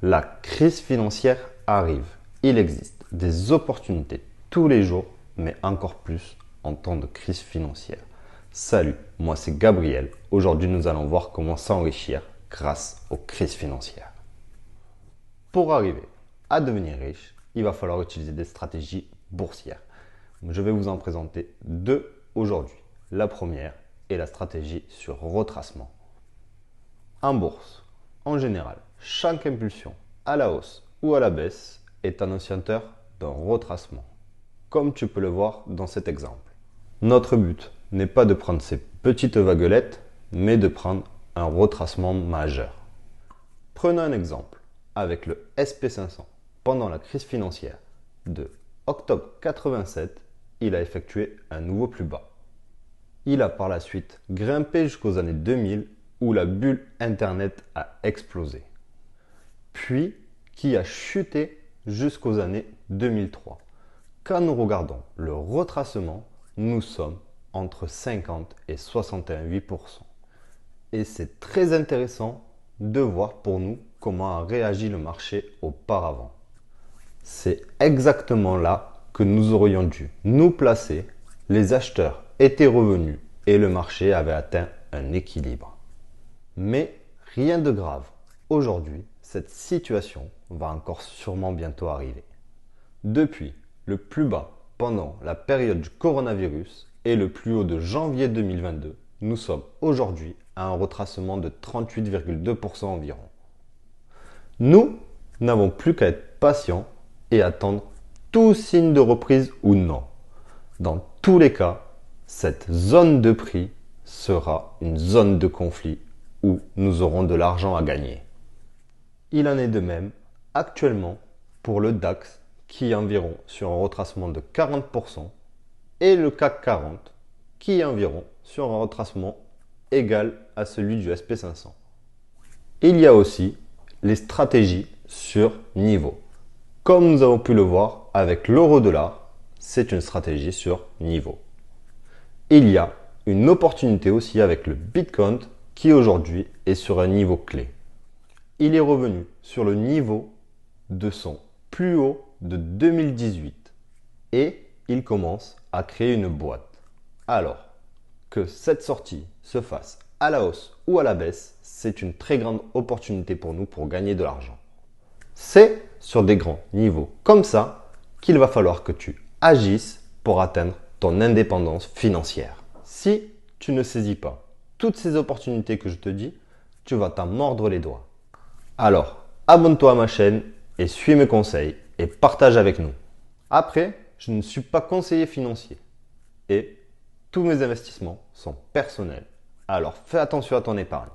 La crise financière arrive. Il existe des opportunités tous les jours, mais encore plus en temps de crise financière. Salut, moi c'est Gabriel. Aujourd'hui, nous allons voir comment s'enrichir grâce aux crises financières. Pour arriver à devenir riche, il va falloir utiliser des stratégies boursières. Je vais vous en présenter deux aujourd'hui. La première est la stratégie sur retracement. En bourse, en général, chaque impulsion à la hausse ou à la baisse est annonciateur d'un retracement, comme tu peux le voir dans cet exemple. Notre but n'est pas de prendre ces petites vaguelettes, mais de prendre un retracement majeur. Prenons un exemple avec le SP500. Pendant la crise financière de octobre 87, il a effectué un nouveau plus bas. Il a par la suite grimpé jusqu'aux années 2000 où la bulle Internet a explosé, puis qui a chuté jusqu'aux années 2003. Quand nous regardons le retracement, nous sommes entre 50 et 61,8%. Et c'est très intéressant de voir pour nous comment a réagi le marché auparavant. C'est exactement là que nous aurions dû nous placer. Les acheteurs étaient revenus et le marché avait atteint un équilibre. Mais rien de grave. Aujourd'hui, cette situation va encore sûrement bientôt arriver. Depuis le plus bas pendant la période du coronavirus et le plus haut de janvier 2022, nous sommes aujourd'hui à un retracement de 38,2% environ. Nous n'avons plus qu'à être patients et attendre tout signe de reprise ou non. Dans tous les cas, cette zone de prix sera une zone de conflit où nous aurons de l'argent à gagner. Il en est de même actuellement pour le DAX qui est environ sur un retracement de 40% et le CAC 40 qui est environ sur un retracement égal à celui du SP500. Il y a aussi les stratégies sur niveau. Comme nous avons pu le voir avec l'euro-dollar, c'est une stratégie sur niveau. Il y a une opportunité aussi avec le Bitcoin qui aujourd'hui est sur un niveau clé. Il est revenu sur le niveau de son plus haut de 2018 et il commence à créer une boîte. Alors que cette sortie se fasse à la hausse ou à la baisse, c'est une très grande opportunité pour nous pour gagner de l'argent. C'est sur des grands niveaux comme ça qu'il va falloir que tu agisses pour atteindre ton indépendance financière. Si tu ne saisis pas toutes ces opportunités que je te dis, tu vas t'en mordre les doigts. Alors, abonne-toi à ma chaîne et suis mes conseils et partage avec nous. Après, je ne suis pas conseiller financier et tous mes investissements sont personnels. Alors fais attention à ton épargne.